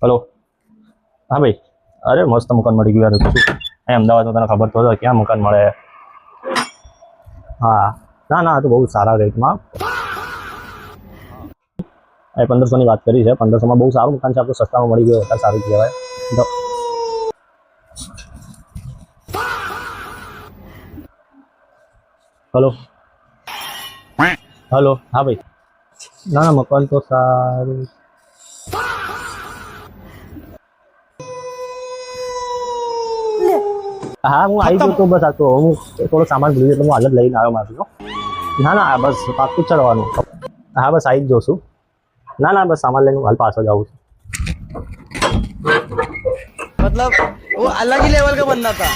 Hello. હા ભાઈ, અરે મસ્ત મકાન મળી ગયું યાર. અહીં અમદાવાદમાં તને ખબર તો ક્યાં મકાન મળે. હા, ના ના, આ તો બહુ સારા રેટમાં. એ 1500ની વાત કરી છે. 1500માં બહુ સારું મકાન છે. આપણે સસ્તામાં મળી ગયું અત્યારે સારું કહેવાય. તો હલો. હલો. હા ભાઈ, ના ના, મકાન તો સારું. હા, હું આવી ગયો તો બસ. આ તો હું થોડો સામાન ભૂલી ગયો એટલે હું હાલ જ લઈને આવ્યો મારું. ના ના, બસ પાકું જ ચડવાનું. હા, બસ આવી જ જોઉં છું. ના ના, બસ સામાન લઈને હાલ પાછો જ આવું છું. मतलब वो अलग ही लेवल का बंदा था।